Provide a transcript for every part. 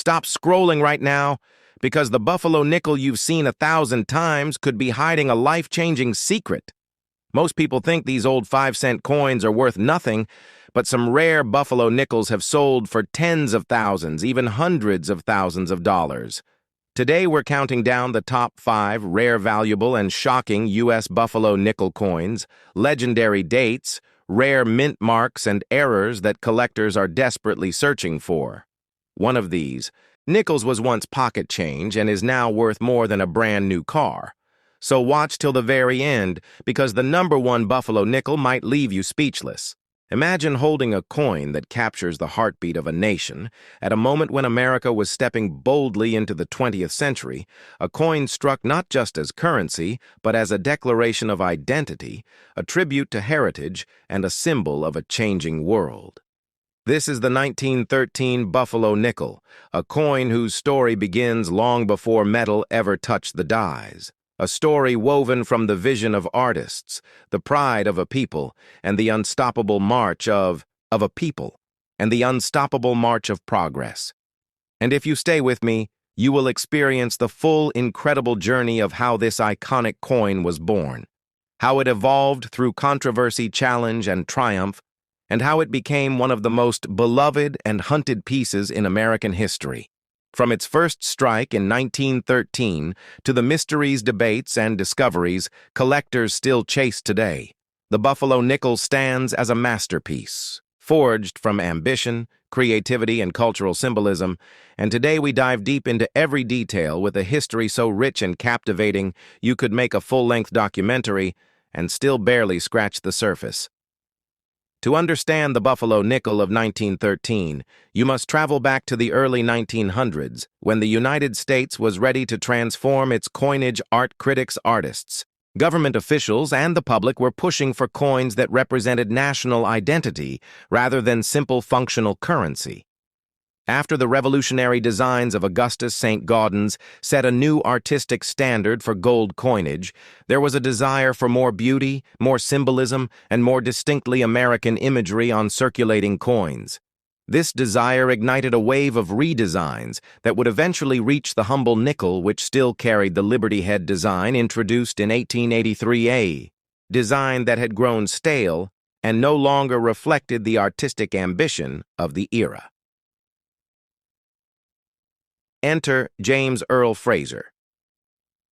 Stop scrolling right now, because the Buffalo nickel you've seen 1,000 times could be hiding a life-changing secret. Most people think these old 5-cent coins are worth nothing, but some rare Buffalo nickels have sold for tens of thousands, even hundreds of thousands of dollars. Today we're counting down the top 5 rare, valuable, and shocking U.S. Buffalo nickel coins, legendary dates, rare mint marks, and errors that collectors are desperately searching for. One of these, nickels, was once pocket change and is now worth more than a brand new car. So watch till the very end, because the #1 Buffalo nickel might leave you speechless. Imagine holding a coin that captures the heartbeat of a nation at a moment when America was stepping boldly into the 20th century, a coin struck not just as currency, but as a declaration of identity, a tribute to heritage, and a symbol of a changing world. This is the 1913 Buffalo nickel, a coin whose story begins long before metal ever touched the dies. A story woven from the vision of artists, the pride of a people, and the unstoppable march of a people, and the unstoppable march of progress. And if you stay with me, you will experience the full, incredible journey of how this iconic coin was born, how it evolved through controversy, challenge, and triumph, and how it became one of the most beloved and hunted pieces in American history. From its first strike in 1913 to the mysteries, debates, and discoveries collectors still chase today, the Buffalo nickel stands as a masterpiece, forged from ambition, creativity, and cultural symbolism, and today we dive deep into every detail with a history so rich and captivating you could make a full-length documentary and still barely scratch the surface. To understand the Buffalo nickel of 1913, you must travel back to the early 1900s, when the United States was ready to transform its coinage. Art critics, artists, government officials, and the public were pushing for coins that represented national identity rather than simple functional currency. After the revolutionary designs of Augustus St. Gaudens set a new artistic standard for gold coinage, there was a desire for more beauty, more symbolism, and more distinctly American imagery on circulating coins. This desire ignited a wave of redesigns that would eventually reach the humble nickel, which still carried the Liberty Head design introduced in 1883, a design that had grown stale and no longer reflected the artistic ambition of the era. Enter James Earl Fraser,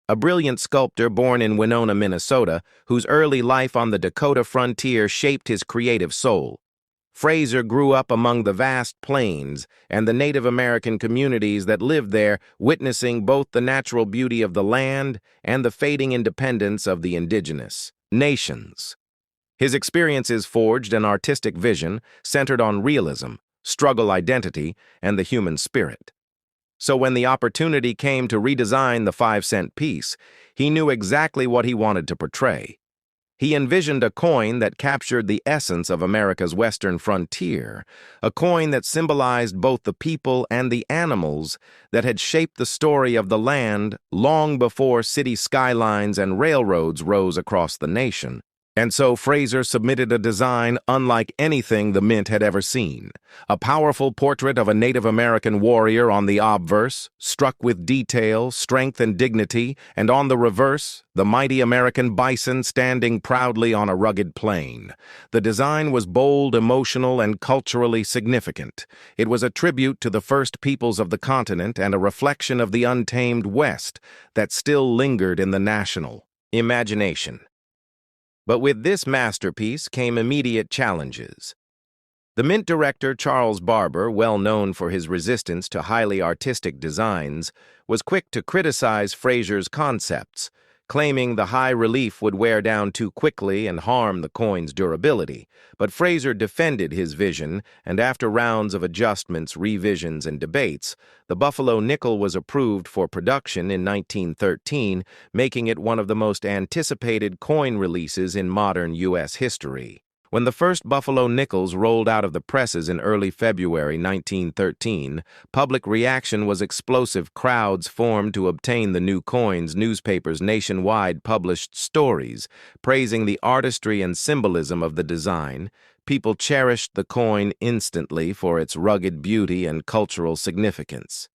a brilliant sculptor born in Winona, Minnesota, whose early life on the Dakota frontier shaped his creative soul. Fraser grew up among the vast plains and the Native American communities that lived there, witnessing both the natural beauty of the land and the fading independence of the indigenous nations. His experiences forged an artistic vision centered on realism, struggle identity, and the human spirit. So when the opportunity came to redesign the 5-cent piece, he knew exactly what he wanted to portray. He envisioned a coin that captured the essence of America's western frontier, a coin that symbolized both the people and the animals that had shaped the story of the land long before city skylines and railroads rose across the nation. And so Fraser submitted a design unlike anything the Mint had ever seen. A powerful portrait of a Native American warrior on the obverse, struck with detail, strength, and dignity, and on the reverse, the mighty American bison standing proudly on a rugged plain. The design was bold, emotional, and culturally significant. It was a tribute to the first peoples of the continent and a reflection of the untamed West that still lingered in the national imagination. But with this masterpiece came immediate challenges. The Mint director Charles Barber, well known for his resistance to highly artistic designs, was quick to criticize Fraser's concepts, claiming the high relief would wear down too quickly and harm the coin's durability. But Fraser defended his vision, and after rounds of adjustments, revisions, and debates, the Buffalo nickel was approved for production in 1913, making it one of the most anticipated coin releases in modern U.S. history. When the first Buffalo nickels rolled out of the presses in early February 1913, public reaction was explosive. Crowds formed to obtain the new coins. Newspapers nationwide published stories praising the artistry and symbolism of the design. People cherished the coin instantly for its rugged beauty and cultural significance.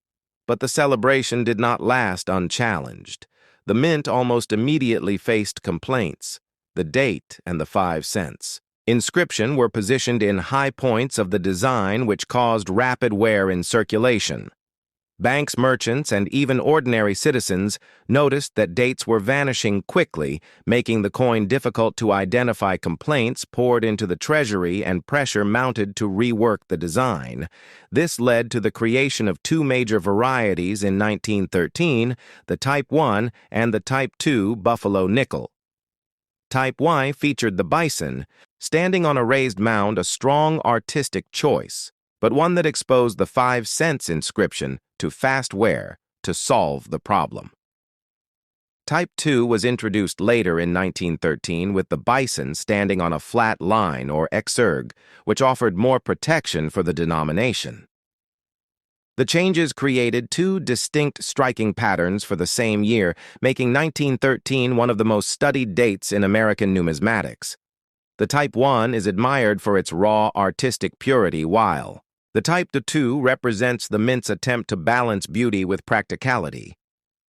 But the celebration did not last unchallenged. The mint almost immediately faced complaints: the date and the 5 cents. Inscription were positioned in high points of the design, which caused rapid wear in circulation. Banks, merchants, and even ordinary citizens noticed that dates were vanishing quickly, making the coin difficult to identify. Complaints poured into the treasury and pressure mounted to rework the design. This led to the creation of two major varieties in 1913, the Type I and the Type II Buffalo nickel. Type I featured the bison, standing on a raised mound, a strong artistic choice, but one that exposed the 5 cents inscription to fast wear to solve the problem. Type II was introduced later in 1913 with the bison standing on a flat line or exergue, which offered more protection for the denomination. The changes created two distinct striking patterns for the same year, making 1913 one of the most studied dates in American numismatics. The Type I is admired for its raw artistic purity, while the Type II represents the mint's attempt to balance beauty with practicality.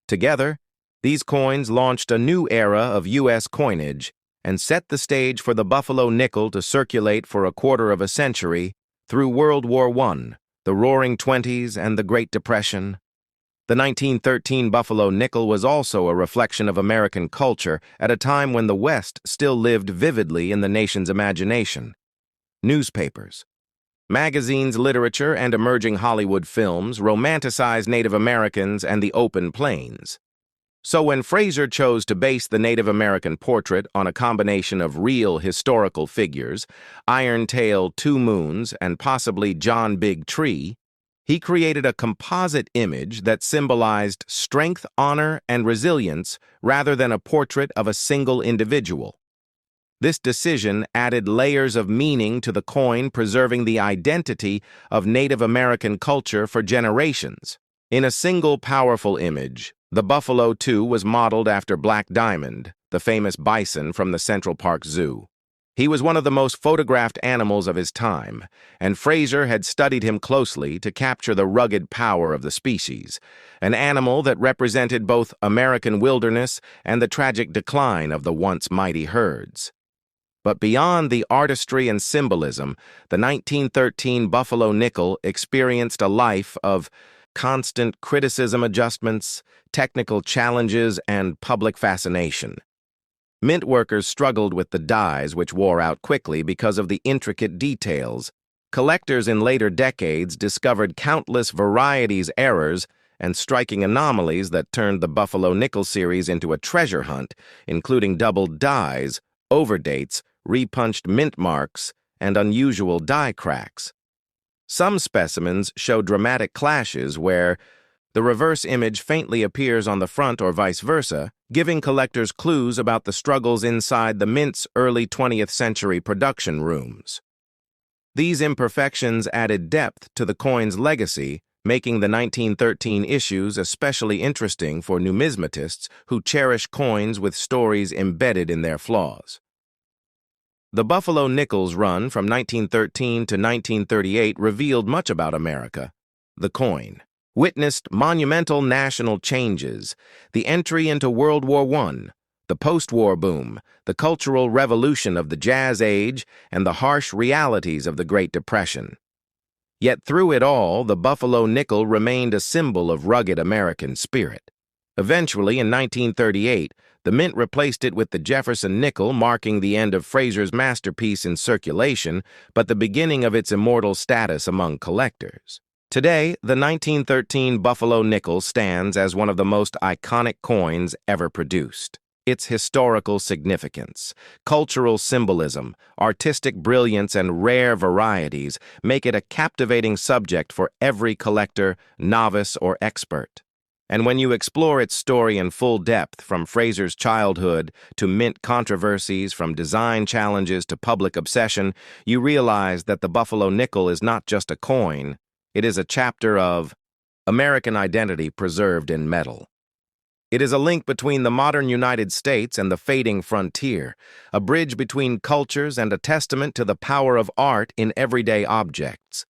Together, these coins launched a new era of U.S. coinage and set the stage for the Buffalo nickel to circulate for a quarter of a century through World War I, the Roaring Twenties, and the Great Depression. The 1913 Buffalo nickel was also a reflection of American culture at a time when the West still lived vividly in the nation's imagination. Newspapers, magazines, literature, and emerging Hollywood films romanticized Native Americans and the open plains. So when Fraser chose to base the Native American portrait on a combination of real historical figures, Iron Tail, Two Moons, and possibly John Big Tree, he created a composite image that symbolized strength, honor, and resilience rather than a portrait of a single individual. This decision added layers of meaning to the coin, preserving the identity of Native American culture for generations. In a single powerful image, the Buffalo II was modeled after Black Diamond, the famous bison from the Central Park Zoo. He was one of the most photographed animals of his time, and Fraser had studied him closely to capture the rugged power of the species, an animal that represented both American wilderness and the tragic decline of the once mighty herds. But beyond the artistry and symbolism, the 1913 Buffalo nickel experienced a life of constant criticism, adjustments, technical challenges, and public fascination. Mint workers struggled with the dies, which wore out quickly because of the intricate details. Collectors in later decades discovered countless varieties, errors, and striking anomalies that turned the Buffalo nickel series into a treasure hunt, including doubled dies, overdates, repunched mint marks, and unusual die cracks. Some specimens show dramatic clashes where the reverse image faintly appears on the front or vice versa, giving collectors clues about the struggles inside the mint's early 20th century production rooms. These imperfections added depth to the coin's legacy, making the 1913 issues especially interesting for numismatists who cherish coins with stories embedded in their flaws. The Buffalo nickel's run from 1913 to 1938 revealed much about America. The coin witnessed monumental national changes, the entry into World War I, the post-war boom, the cultural revolution of the Jazz Age, and the harsh realities of the Great Depression. Yet through it all, the Buffalo nickel remained a symbol of rugged American spirit. Eventually, in 1938, the mint replaced it with the Jefferson nickel, marking the end of Fraser's masterpiece in circulation, but the beginning of its immortal status among collectors. Today, the 1913 Buffalo nickel stands as one of the most iconic coins ever produced. Its historical significance, cultural symbolism, artistic brilliance, and rare varieties make it a captivating subject for every collector, novice, or expert. And when you explore its story in full depth, from Fraser's childhood to mint controversies, from design challenges to public obsession, you realize that the Buffalo nickel is not just a coin. It is a chapter of American identity preserved in metal. It is a link between the modern United States and the fading frontier, a bridge between cultures and a testament to the power of art in everyday objects.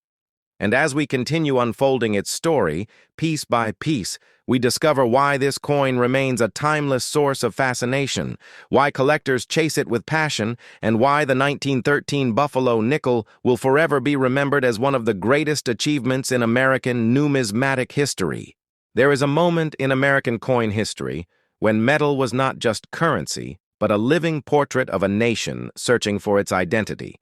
And as we continue unfolding its story, piece by piece, we discover why this coin remains a timeless source of fascination, why collectors chase it with passion, and why the 1913 Buffalo nickel will forever be remembered as one of the greatest achievements in American numismatic history. There is a moment in American coin history when metal was not just currency, but a living portrait of a nation searching for its identity.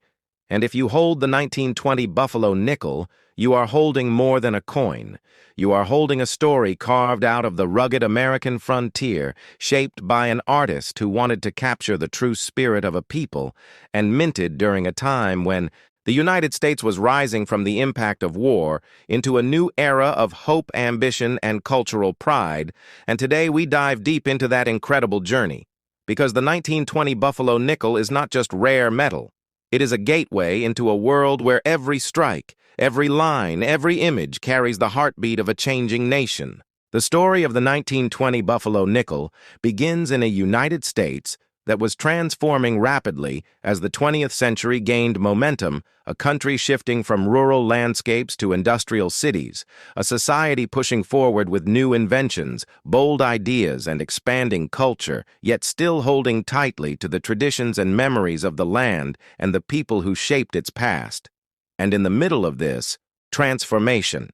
And if you hold the 1920 Buffalo nickel, you are holding more than a coin. You are holding a story carved out of the rugged American frontier, shaped by an artist who wanted to capture the true spirit of a people, and minted during a time when the United States was rising from the impact of war into a new era of hope, ambition, and cultural pride. And today we dive deep into that incredible journey, because the 1920 Buffalo nickel is not just rare metal. It is a gateway into a world where every strike, every line, every image carries the heartbeat of a changing nation. The story of the 1920 Buffalo nickel begins in a United States that was transforming rapidly as the 20th century gained momentum, a country shifting from rural landscapes to industrial cities, a society pushing forward with new inventions, bold ideas, and expanding culture, yet still holding tightly to the traditions and memories of the land and the people who shaped its past. And in the middle of this, transformation.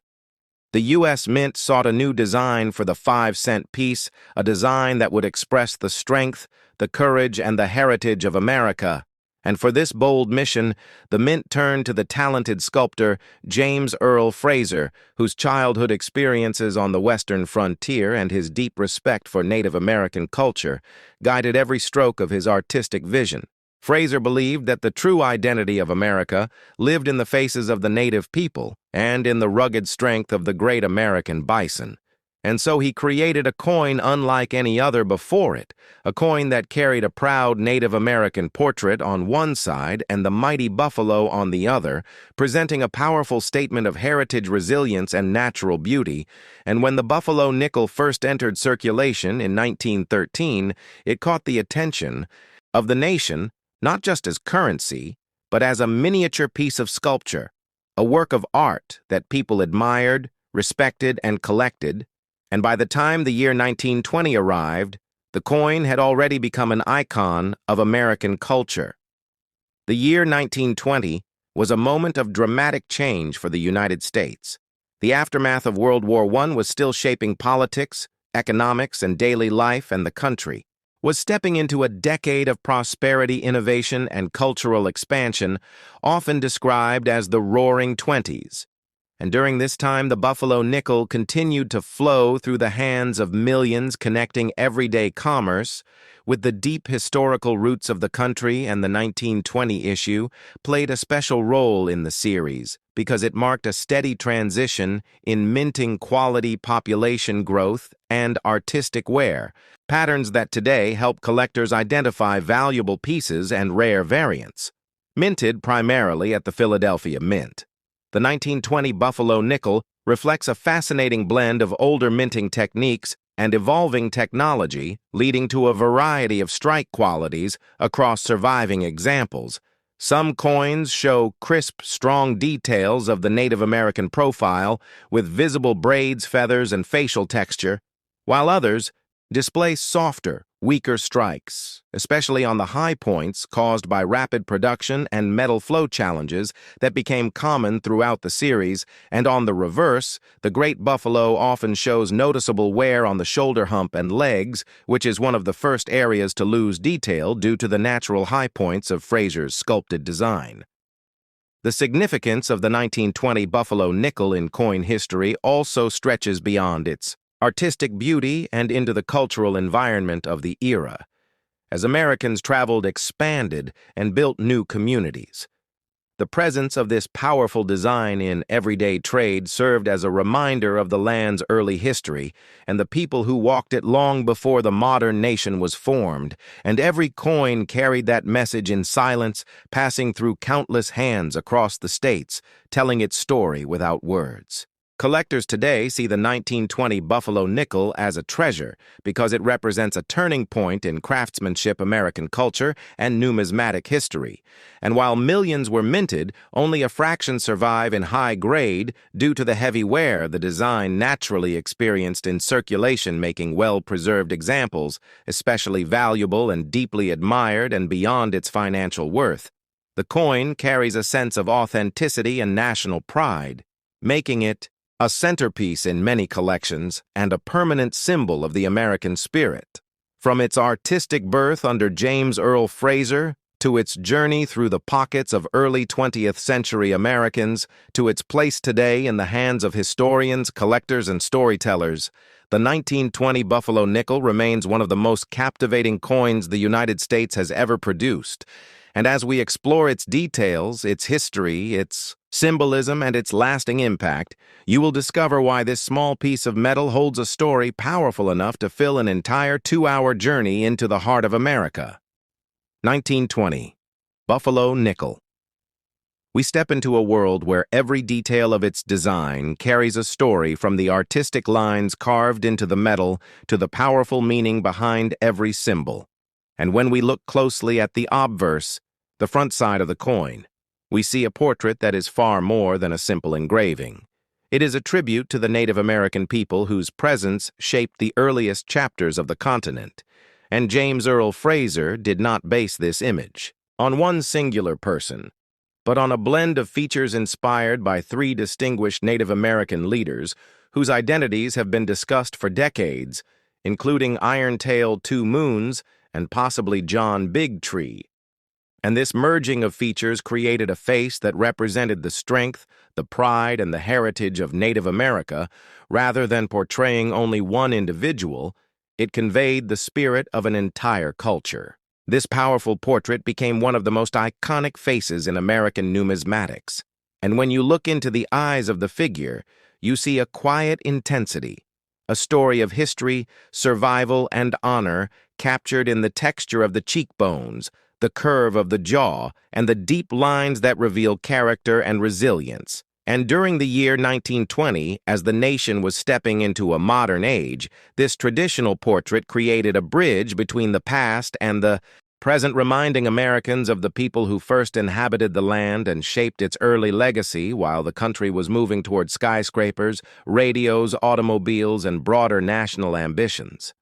The U.S. Mint sought a new design for the 5-cent piece, a design that would express the strength, the courage, and the heritage of America. And for this bold mission, the Mint turned to the talented sculptor James Earle Fraser, whose childhood experiences on the Western frontier and his deep respect for Native American culture guided every stroke of his artistic vision. Fraser believed that the true identity of America lived in the faces of the native people and in the rugged strength of the great American bison. And so he created a coin unlike any other before it, a coin that carried a proud Native American portrait on one side and the mighty buffalo on the other, presenting a powerful statement of heritage, resilience, and natural beauty. And when the Buffalo nickel first entered circulation in 1913, it caught the attention of the nation, not just as currency, but as a miniature piece of sculpture, a work of art that people admired, respected, and collected. And by the time the year 1920 arrived, the coin had already become an icon of American culture. The year 1920 was a moment of dramatic change for the United States. The aftermath of World War I was still shaping politics, economics, and daily life, and the country was stepping into a decade of prosperity, innovation, and cultural expansion, often described as the Roaring Twenties. And during this time, the Buffalo nickel continued to flow through the hands of millions, connecting everyday commerce with the deep historical roots of the country. And the 1920 issue played a special role in the series because it marked a steady transition in minting quality, population growth, and artistic wear, patterns that today help collectors identify valuable pieces and rare variants. Minted primarily at the Philadelphia Mint, the 1920 Buffalo nickel reflects a fascinating blend of older minting techniques and evolving technology, leading to a variety of strike qualities across surviving examples. Some coins show crisp, strong details of the Native American profile, with visible braids, feathers, and facial texture, while others display softer, weaker strikes, especially on the high points caused by rapid production and metal flow challenges that became common throughout the series. And on the reverse, the Great Buffalo often shows noticeable wear on the shoulder hump and legs, which is one of the first areas to lose detail due to the natural high points of Fraser's sculpted design. The significance of the 1920 Buffalo nickel in coin history also stretches beyond its artistic beauty and into the cultural environment of the era. As Americans traveled, expanded, and built new communities, the presence of this powerful design in everyday trade served as a reminder of the land's early history and the people who walked it long before the modern nation was formed, and every coin carried that message in silence, passing through countless hands across the states, telling its story without words. Collectors today see the 1920 Buffalo nickel as a treasure because it represents a turning point in craftsmanship American culture and numismatic history. And while millions were minted, only a fraction survive in high grade due to the heavy wear the design naturally experienced in circulation, making well-preserved examples especially valuable and deeply admired and beyond its financial worth. The coin carries a sense of authenticity and national pride, making it a centerpiece in many collections and a permanent symbol of the American spirit. From its artistic birth under James Earl Fraser, to its journey through the pockets of early 20th century Americans, to its place today in the hands of historians, collectors, and storytellers, the 1920 Buffalo nickel remains one of the most captivating coins the United States has ever produced. And as we explore its details, its history, its symbolism, and its lasting impact, you will discover why this small piece of metal holds a story powerful enough to fill an entire 2-hour journey into the heart of America. 1920. Buffalo Nickel. We step into a world where every detail of its design carries a story, from the artistic lines carved into the metal to the powerful meaning behind every symbol. And when we look closely at the obverse, the front side of the coin, we see a portrait that is far more than a simple engraving. It is a tribute to the Native American people whose presence shaped the earliest chapters of the continent. And James Earl Fraser did not base this image on one singular person, but on a blend of features inspired by 3 distinguished Native American leaders whose identities have been discussed for decades, including Iron-Tailed Two Moons and possibly John Big Tree. And this merging of features created a face that represented the strength, the pride, and the heritage of Native America. Rather than portraying only one individual, it conveyed the spirit of an entire culture. This powerful portrait became one of the most iconic faces in American numismatics. And when you look into the eyes of the figure, you see a quiet intensity, a story of history, survival, and honor captured in the texture of the cheekbones, the curve of the jaw, and the deep lines that reveal character and resilience. And during the year 1920, as the nation was stepping into a modern age, this traditional portrait created a bridge between the past and the present, reminding Americans of the people who first inhabited the land and shaped its early legacy while the country was moving toward skyscrapers, radios, automobiles, and broader national ambitions.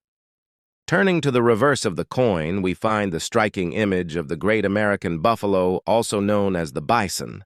Turning to the reverse of the coin, we find the striking image of the great American buffalo, also known as the bison,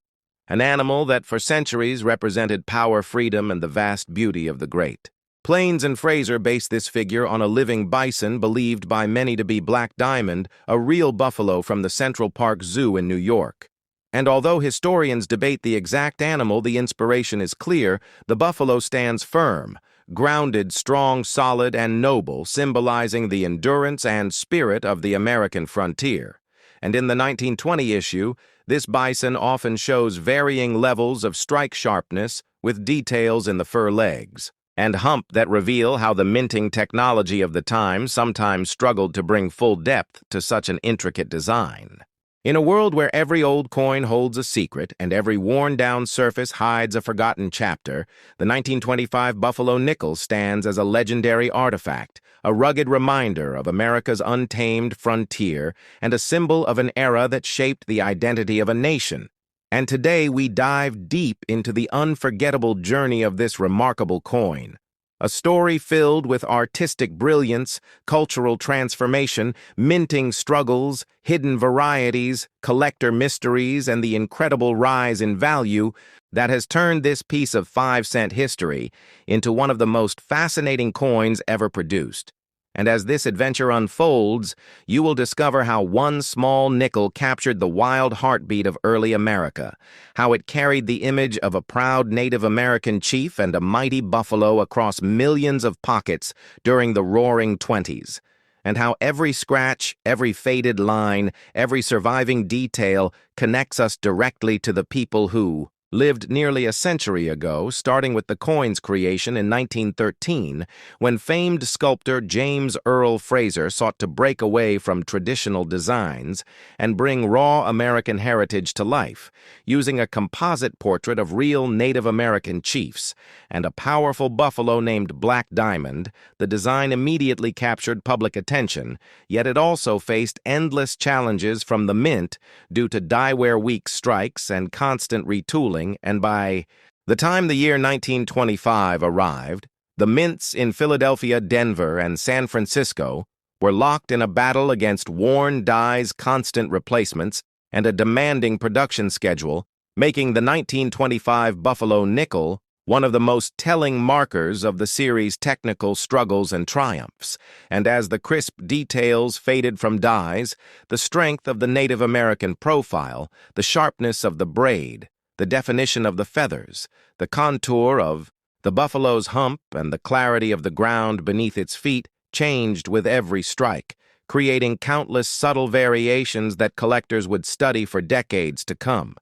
an animal that for centuries represented power, freedom, and the vast beauty of the great. Plains and Fraser based this figure on a living bison believed by many to be Black Diamond, a real buffalo from the Central Park Zoo in New York. And although historians debate the exact animal, the inspiration is clear. The buffalo stands firm, grounded, strong, solid, and noble, symbolizing the endurance and spirit of the American frontier. And in the 1920 issue, this bison often shows varying levels of strike sharpness, with details in the fur legs and hump that reveal how the minting technology of the time sometimes struggled to bring full depth to such an intricate design. In a world where every old coin holds a secret and every worn-down surface hides a forgotten chapter, the 1925 Buffalo nickel stands as a legendary artifact, a rugged reminder of America's untamed frontier and a symbol of an era that shaped the identity of a nation. And today we dive deep into the unforgettable journey of this remarkable coin. A story filled with artistic brilliance, cultural transformation, minting struggles, hidden varieties, collector mysteries, and the incredible rise in value that has turned this piece of 5-cent history into one of the most fascinating coins ever produced. And as this adventure unfolds, you will discover how one small nickel captured the wild heartbeat of early America, how it carried the image of a proud Native American chief and a mighty buffalo across millions of pockets during the Roaring Twenties, and how every scratch, every faded line, every surviving detail connects us directly to the people who lived nearly a century ago, starting with the coin's creation in 1913, when famed sculptor James Earl Fraser sought to break away from traditional designs and bring raw American heritage to life, using a composite portrait of real Native American chiefs and a powerful buffalo named Black Diamond. The design immediately captured public attention, yet it also faced endless challenges from the Mint due to Die-Wear Week strikes and constant retooling, and by the time the year 1925 arrived, the mints in Philadelphia, Denver, and San Francisco were locked in a battle against worn dies, constant replacements, and a demanding production schedule, making the 1925 Buffalo nickel one of the most telling markers of the series' technical struggles and triumphs. And as the crisp details faded from dies, the strength of the Native American profile, the sharpness of the braid, the definition of the feathers, the contour of the buffalo's hump, and the clarity of the ground beneath its feet changed with every strike, creating countless subtle variations that collectors would study for decades to come.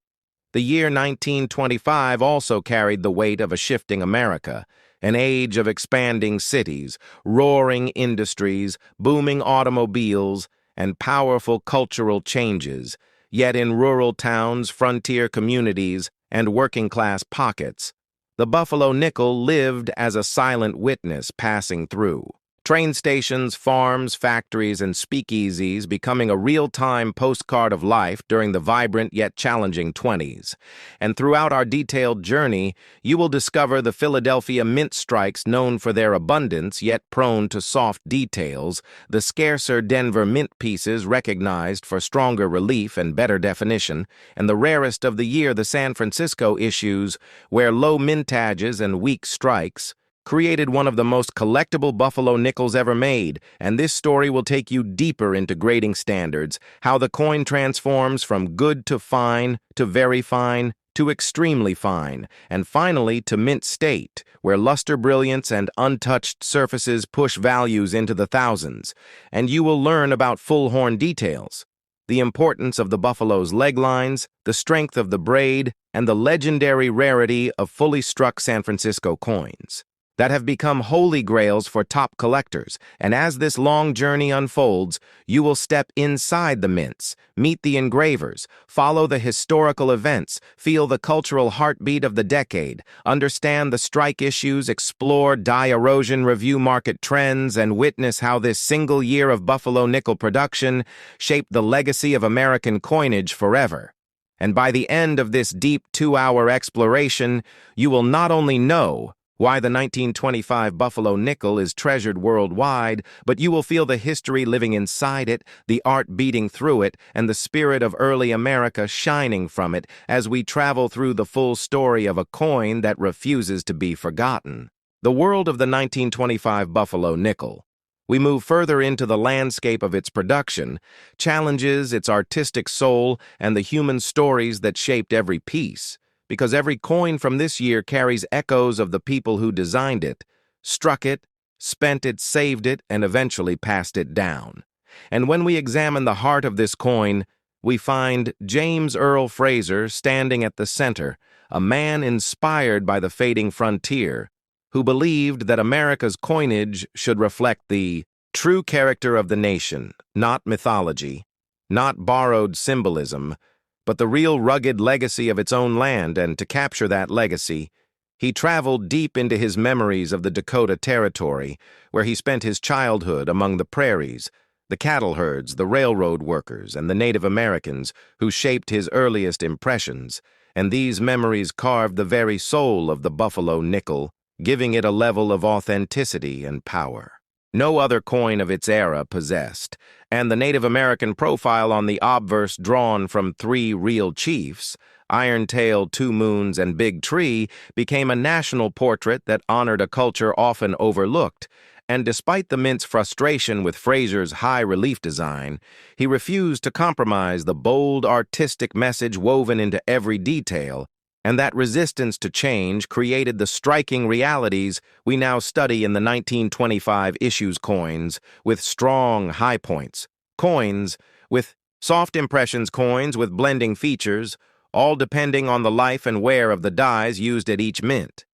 The year 1925 also carried the weight of a shifting America, an age of expanding cities, roaring industries, booming automobiles, and powerful cultural changes. Yet in rural towns, frontier communities, and working-class pockets, the Buffalo nickel lived as a silent witness passing through. Train stations, farms, factories, and speakeasies becoming a real-time postcard of life during the vibrant yet challenging 20s. And throughout our detailed journey, you will discover the Philadelphia mint strikes, known for their abundance yet prone to soft details, the scarcer Denver mint pieces recognized for stronger relief and better definition, and the rarest of the year, the San Francisco issues, where low mintages and weak strikes created one of the most collectible Buffalo nickels ever made. And this story will take you deeper into grading standards, how the coin transforms from good to fine, to very fine, to extremely fine, and finally to mint state, where luster brilliance and untouched surfaces push values into the thousands. And you will learn about full horn details, the importance of the buffalo's leg lines, the strength of the braid, and the legendary rarity of fully struck San Francisco coins that have become holy grails for top collectors. And as this long journey unfolds, you will step inside the mints, meet the engravers, follow the historical events, feel the cultural heartbeat of the decade, understand the strike issues, explore die erosion, review market trends, and witness how this single year of Buffalo nickel production shaped the legacy of American coinage forever. And by the end of this deep 2-hour exploration, you will not only know why the 1925 Buffalo nickel is treasured worldwide, but you will feel the history living inside it, the art beating through it, and the spirit of early America shining from it as we travel through the full story of a coin that refuses to be forgotten. The world of the 1925 Buffalo nickel. We move further into the landscape of its production, challenges its artistic soul, and the human stories that shaped every piece. Because every coin from this year carries echoes of the people who designed it, struck it, spent it, saved it, and eventually passed it down. And when we examine the heart of this coin, we find James Earl Fraser standing at the center, a man inspired by the fading frontier, who believed that America's coinage should reflect the true character of the nation, not mythology, not borrowed symbolism, but the real rugged legacy of its own land. And to capture that legacy, he traveled deep into his memories of the Dakota Territory, where he spent his childhood among the prairies, the cattle herds, the railroad workers, and the Native Americans who shaped his earliest impressions. And these memories carved the very soul of the Buffalo nickel, giving it a level of authenticity and power no other coin of its era possessed. And the Native American profile on the obverse, drawn from 3 real chiefs, Iron Tail, Two Moons, and Big Tree, became a national portrait that honored a culture often overlooked. And despite the mint's frustration with Fraser's high-relief design, he refused to compromise the bold, artistic message woven into every detail, and that resistance to change created the striking realities we now study in the 1925 issues coins, with strong high points, coins with soft impressions coins with blending features, all depending on the life and wear of the dies used at each mint.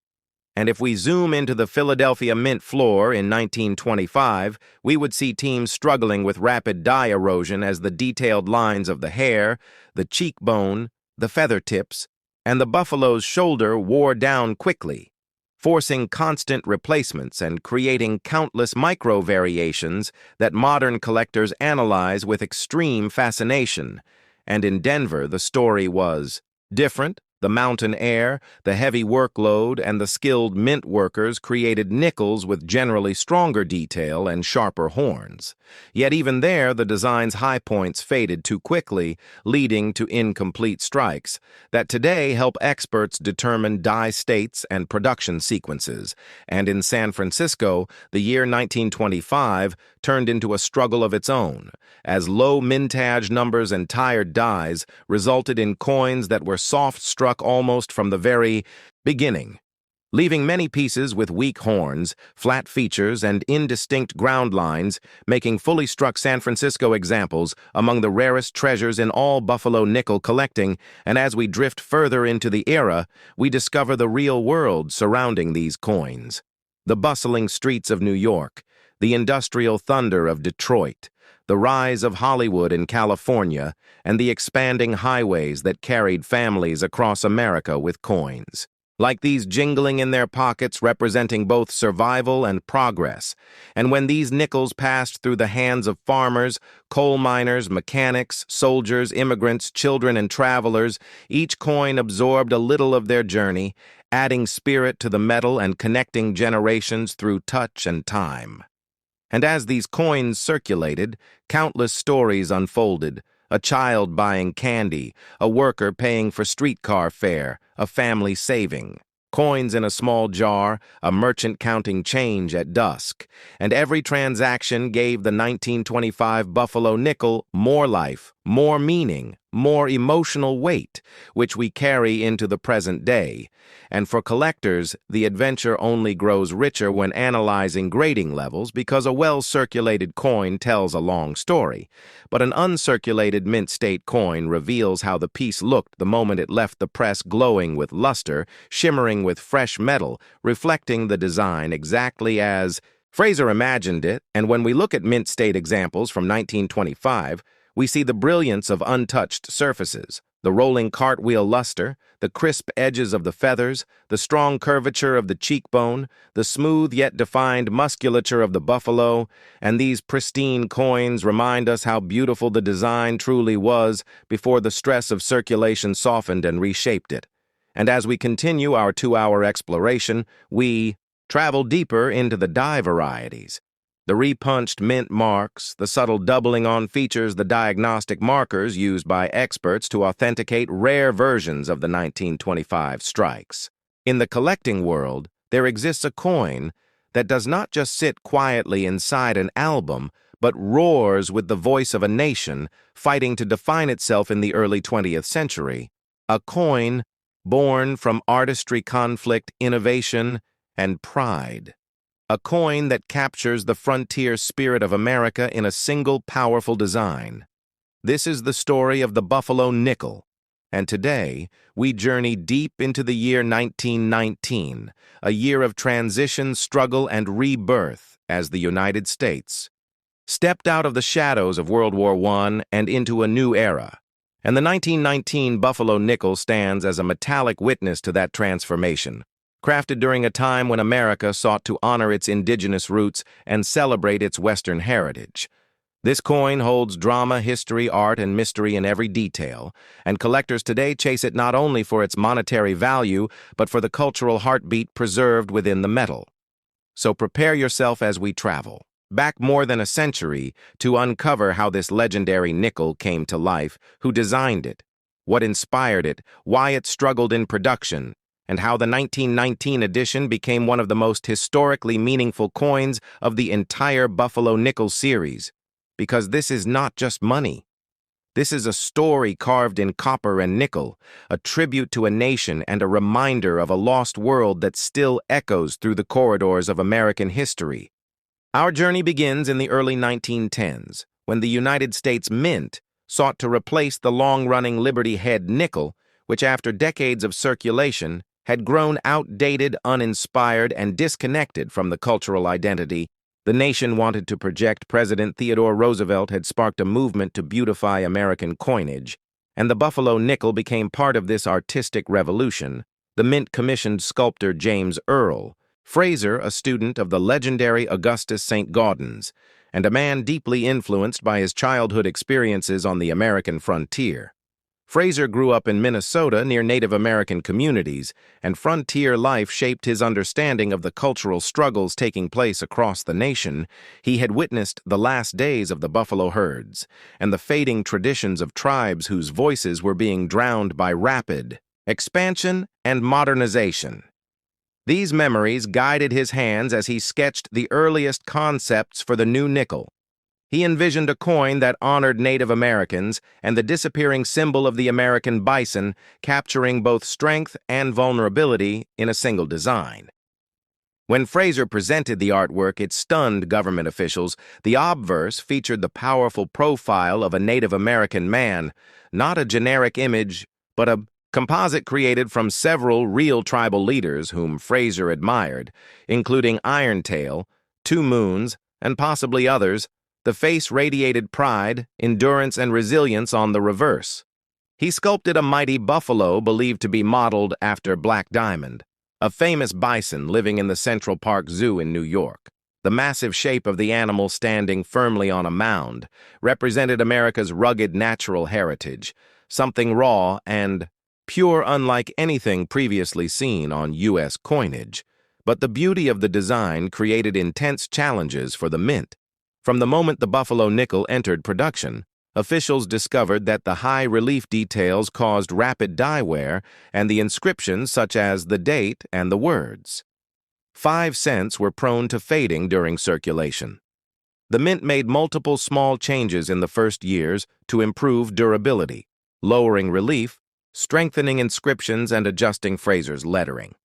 And if we zoom into the Philadelphia Mint floor in 1925, we would see teams struggling with rapid die erosion as the detailed lines of the hair, the cheekbone, the feather tips, and the buffalo's shoulder wore down quickly, forcing constant replacements and creating countless micro-variations that modern collectors analyze with extreme fascination. And in Denver, the story was different. The mountain air, the heavy workload, and the skilled mint workers created nickels with generally stronger detail and sharper horns. Yet even there, the design's high points faded too quickly, leading to incomplete strikes that today help experts determine die states and production sequences. And in San Francisco, the year 1925 turned into a struggle of its own, as low mintage numbers and tired dies resulted in coins that were soft-struck almost from the very beginning, leaving many pieces with weak horns, flat features, and indistinct ground lines, making fully struck San Francisco examples among the rarest treasures in all Buffalo nickel collecting. And as we drift further into the era, we discover the real world surrounding these coins. The bustling streets of New York, the industrial thunder of Detroit, the rise of Hollywood in California, and the expanding highways that carried families across America with coins, like these jingling in their pockets representing both survival and progress. And when these nickels passed through the hands of farmers, coal miners, mechanics, soldiers, immigrants, children, and travelers, each coin absorbed a little of their journey, adding spirit to the metal and connecting generations through touch and time. And as these coins circulated, countless stories unfolded: a child buying candy, a worker paying for streetcar fare, a family saving, coins in a small jar, a merchant counting change at dusk. And every transaction gave the 1925 Buffalo nickel more life, more meaning, more emotional weight, which we carry into the present day. And for collectors, the adventure only grows richer when analyzing grading levels, because a well-circulated coin tells a long story, but an uncirculated mint state coin reveals how the piece looked the moment it left the press, glowing with luster, shimmering with fresh metal, reflecting the design exactly as Fraser imagined it. And when we look at mint state examples from 1925, we see the brilliance of untouched surfaces, the rolling cartwheel luster, the crisp edges of the feathers, the strong curvature of the cheekbone, the smooth yet defined musculature of the buffalo. And these pristine coins remind us how beautiful the design truly was before the stress of circulation softened and reshaped it. And as we continue our 2-hour exploration, we travel deeper into the die varieties. The repunched mint marks, the subtle doubling on features, the diagnostic markers used by experts to authenticate rare versions of the 1925 strikes. In the collecting world, there exists a coin that does not just sit quietly inside an album, but roars with the voice of a nation fighting to define itself in the early 20th century. A coin born from artistry, conflict, innovation, and pride. A coin that captures the frontier spirit of America in a single powerful design. This is the story of the Buffalo nickel, and today we journey deep into the year 1919, a year of transition, struggle, and rebirth as the United States stepped out of the shadows of World War I and into a new era. And the 1919 Buffalo nickel stands as a metallic witness to that transformation, crafted during a time when America sought to honor its indigenous roots and celebrate its Western heritage. This coin holds drama, history, art, and mystery in every detail, and collectors today chase it not only for its monetary value, but for the cultural heartbeat preserved within the metal. So prepare yourself as we travel back more than a century to uncover how this legendary nickel came to life, who designed it, what inspired it, why it struggled in production, and how the 1919 edition became one of the most historically meaningful coins of the entire Buffalo nickel series. Because this is not just money. This is a story carved in copper and nickel, a tribute to a nation and a reminder of a lost world that still echoes through the corridors of American history. Our journey begins in the early 1910s, when the United States Mint sought to replace the long-running Liberty Head nickel which after decades of circulation had grown outdated, uninspired, and disconnected from the cultural identity the nation wanted to project. President Theodore Roosevelt had sparked a movement to beautify American coinage, and the Buffalo nickel became part of this artistic revolution. The Mint commissioned sculptor James Earl Fraser, a student of the legendary Augustus St. Gaudens, and a man deeply influenced by his childhood experiences on the American frontier. Fraser grew up in Minnesota near Native American communities, and frontier life shaped his understanding of the cultural struggles taking place across the nation. He had witnessed the last days of the buffalo herds and the fading traditions of tribes whose voices were being drowned by rapid expansion and modernization. These memories guided his hands as he sketched the earliest concepts for the new nickel. He envisioned a coin that honored Native Americans and the disappearing symbol of the American bison, capturing both strength and vulnerability in a single design. When Fraser presented the artwork, it stunned government officials. The obverse featured the powerful profile of a Native American man, not a generic image, but a composite created from several real tribal leaders whom Fraser admired, including Irontail, Two Moons, and possibly others. The face radiated pride, endurance, and resilience on the reverse. He sculpted a mighty buffalo believed to be modeled after Black Diamond, a famous bison living in the Central Park Zoo in New York. The massive shape of the animal standing firmly on a mound represented America's rugged natural heritage, something raw and pure unlike anything previously seen on U.S. coinage. But the beauty of the design created intense challenges for the Mint. From the moment the Buffalo nickel entered production, officials discovered that the high relief details caused rapid dye wear, and the inscriptions, such as the date and the words 5 cents, were prone to fading during circulation. The Mint made multiple small changes in the first years to improve durability, lowering relief, strengthening inscriptions, and adjusting Fraser's lettering.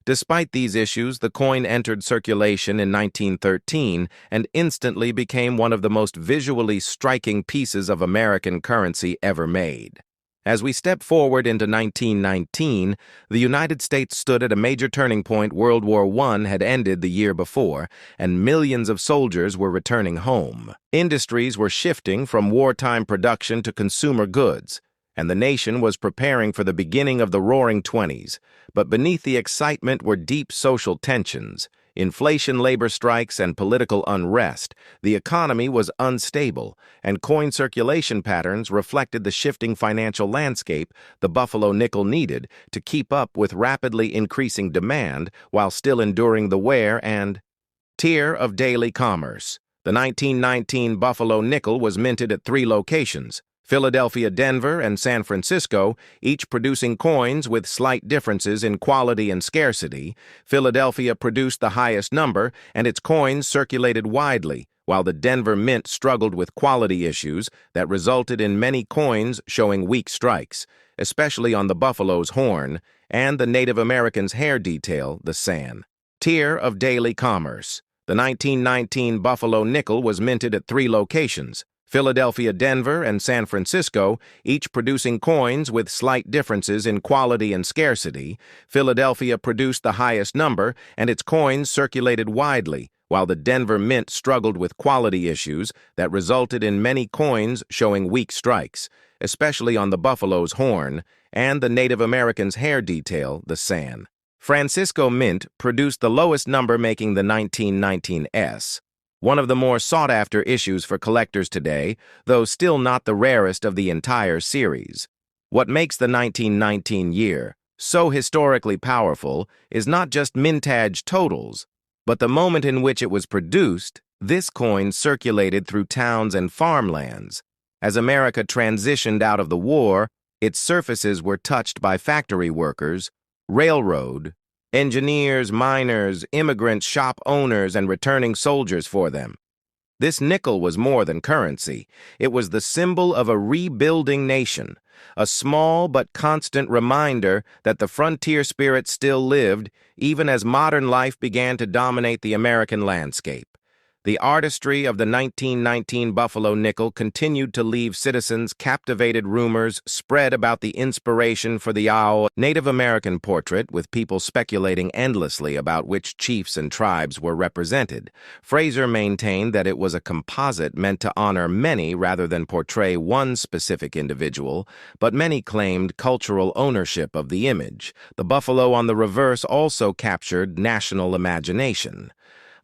Despite these issues, the coin entered circulation in 1913 and instantly became one of the most visually striking pieces of American currency ever made. As we step forward into 1919, the United States stood at a major turning point. World War I had ended the year before, and millions of soldiers were returning home. Industries were shifting from wartime production to consumer goods, and the nation was preparing for the beginning of the Roaring Twenties. But beneath the excitement were deep social tensions, inflation, labor strikes, and political unrest. The economy was unstable, and coin circulation patterns reflected the shifting financial landscape the Buffalo nickel needed to keep up with rapidly increasing demand while still enduring the wear and tear of daily commerce. The 1919 Buffalo nickel was minted at 3 locations: Philadelphia, Denver, and San Francisco, each producing coins with slight differences in quality and scarcity. Philadelphia produced the highest number, and its coins circulated widely, while the Denver Mint struggled with quality issues that resulted in many coins showing weak strikes, especially on the buffalo's horn and the Native American's hair detail, the san. Tier of daily commerce. The 1919 Buffalo nickel was minted at 3 locations: Philadelphia, Denver, and San Francisco, each producing coins with slight differences in quality and scarcity. Philadelphia produced the highest number, and its coins circulated widely, while the Denver Mint struggled with quality issues that resulted in many coins showing weak strikes, especially on the buffalo's horn and the Native American's hair detail, the San Francisco Mint produced the lowest number, making the 1919 S one of the more sought-after issues for collectors today, though still not the rarest of the entire series. What makes the 1919 year so historically powerful is not just mintage totals, but the moment in which it was produced. This coin circulated through towns and farmlands. As America transitioned out of the war, its surfaces were touched by factory workers, railroad engineers, miners, immigrants, shop owners, and returning soldiers for them. This nickel was more than currency. It was the symbol of a rebuilding nation, a small but constant reminder that the frontier spirit still lived, even as modern life began to dominate the American landscape. The artistry of the 1919 Buffalo nickel continued to leave citizens captivated. Rumors spread about the inspiration for the Ao Native American portrait, with people speculating endlessly about which chiefs and tribes were represented. Fraser maintained that it was a composite meant to honor many rather than portray one specific individual, but many claimed cultural ownership of the image. The buffalo on the reverse also captured national imagination.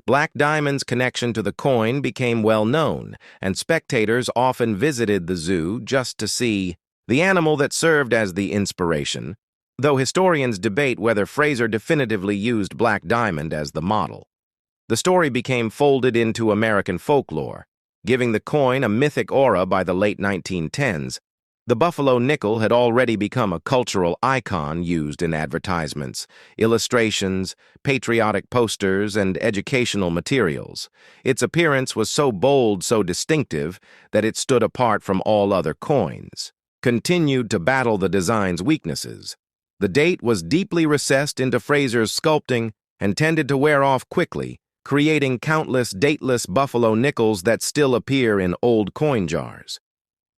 Black Diamond's connection to the coin became well known, and spectators often visited the zoo just to see the animal that served as the inspiration, though historians debate whether Fraser definitively used Black Diamond as the model. The story became folded into American folklore, giving the coin a mythic aura. By the late 1910s. The Buffalo nickel had already become a cultural icon used in advertisements, illustrations, patriotic posters, and educational materials. Its appearance was so bold, so distinctive, that it stood apart from all other coins. Continued to battle the design's weaknesses. The date was deeply recessed into Fraser's sculpting and tended to wear off quickly, creating countless dateless Buffalo nickels that still appear in old coin jars.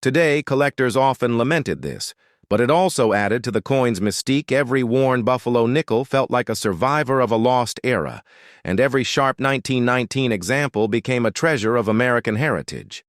Today, collectors often lamented this, but it also added to the coin's mystique. Every worn Buffalo nickel felt like a survivor of a lost era, and every sharp 1919 example became a treasure of American heritage.